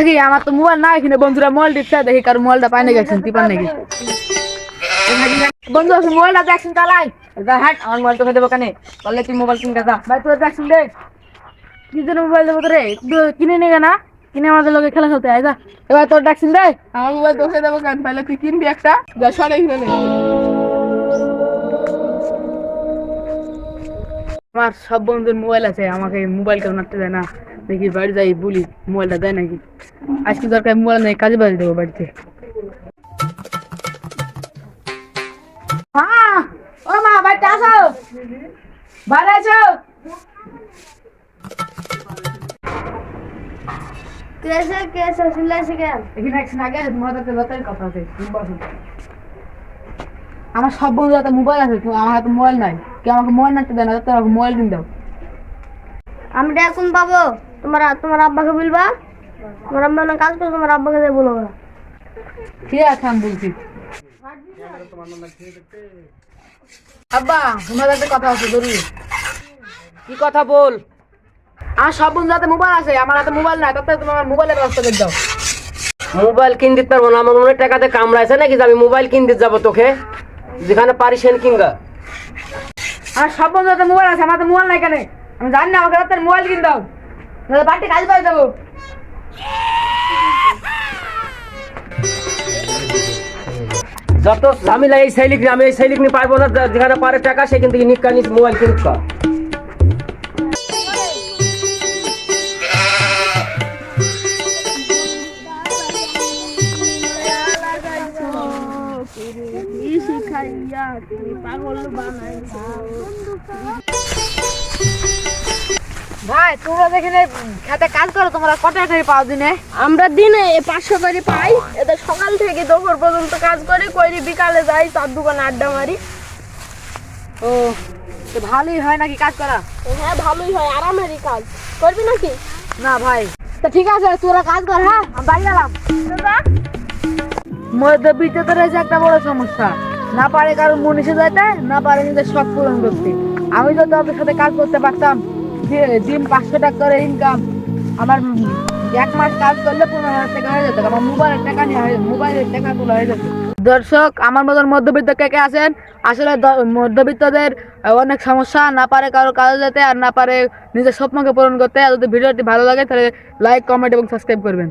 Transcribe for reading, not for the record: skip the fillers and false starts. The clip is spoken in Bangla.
দেখি আমার তো মোবাইল না এখানে বন্ধুরা মোবাইল দিচ্ছে দেখি কারো মোবাইলটা পাই নাকি শুনতে পান নাকি বন্ধু আছে মোবাইলটা দেখছেন চালাই হাট আমার মোবাইল তো দেবো কানে বললে তুই মোবাইল কিনতে যা ভাই তোর দেখছেন দে কি জন্য মোবাইল দেবো তোরে কিনে নিয়ে না কিনে আমাদের লোকে খেলা খেলতে আয় যা এবার তোর দেখছেন দে আমার মোবাইল তোকে দেবো কেন তাহলে তুই কিনবি একটা যা সরে কিনে আমার সব বন্ধুর মোবাইল আছে আমাকে মোবাইল কেউ নাড়তে দেয় না দেখি বাড়ি যাই বলি মোবাইলটা দেয় নাকি আজকে দরকার মোবাইল নেই কাজে বাড়ি দেবো বাড়িতে হ্যাঁ ও মা বাড়িতে আসো ভালো আছো कैसे कैसे सिलाई से क्या এখানে একদিন আগে তোমার সাথে বাতার কথা আছে আমার সব বন্ধুর হাতে মোবাইল আছে আমার হাতে মোবাইল নাই কেউ আমাকে মোবাইল নাড়তে দেয় না তাতে আমাকে মোবাইল কিনে দাও আমি এখন পাবো তোমার আব্বাকে বলবা তোমার আব্বা না কাজ করে তোমার আব্বাকে দিয়ে বলবো ঠিক আছে আমি বলছি আব্বা তোমার সাথে কথা আছে জরুরি কি কথা বল? আমার সব বন্ধুর হাতে মোবাইল আছে আমার হাতে মোবাইল নাই তাতে তোমার মোবাইলের ব্যবস্থা করে দাও মোবাইল কিন দিতে পারবো না, আমার মনে টাকাতে কামড়াইছে নাকি যে আমি মোবাইল কিন দিতে যাবো তোকে? যেখানে পারি সেন কিনগা। আমার সব বন্ধুর হাতে মোবাইল আছে আমার হাতে মোবাইল নাই কেন আমি জানি না আমাকে রাতের মোবাইল কিনে দাও নাহলে বাড়িতে কাজ পাই যাবো যত ঝামেলা এই শৈলিক আমি এই শৈলিক নিয়ে পারবো না, যেখানে পারে টাকা সে কিন্তু নিকা নিস মোবাইল কিনুক। ভাই তোমরা যেখানে খেতে কাজ করো তোমরা কত টাকা পাও দিনে আমরা দিনে 500 করে পাই এদের সকাল থেকে দুপুর পর্যন্ত কাজ করি কইরি বিকালে যাই চার দোকানে আড্ডা মারি ও তো ভালোই হয় নাকি কাজ করা হ্যাঁ ভালোই হয় আরামেরই কাজ করবি নাকি না ভাই তো ঠিক আছে তোরা কাজ কর হ্যাঁ আমি বাড়ি গেলাম মধ্যবিত্ত তো রয়েছে একটা বড় সমস্যা না পারে কারণ মনীষে যাইতে না পারে নিজের শখ পূরণ করতে আমি যদি ওদের সাথে কাজ করতে পারতাম দিন 500 টাকা করে ইনকাম আমার এক মাস কাজ করলে 15,000 টাকা হয়ে যেত আমার মোবাইলের টাকা নিয়ে মোবাইলের টাকাগুলো হয়ে যেত দর্শক আমার মতন মধ্যবিত্ত কে কে আছেন আসলে মধ্যবিত্তদের অনেক সমস্যা না পারে কারো কাজে যেতে আর না পারে নিজের স্বপ্নকে পূরণ করতে। আর যদি ভিডিওটি ভালো লাগে তাহলে লাইক কমেন্ট এবং সাবস্ক্রাইব করবেন।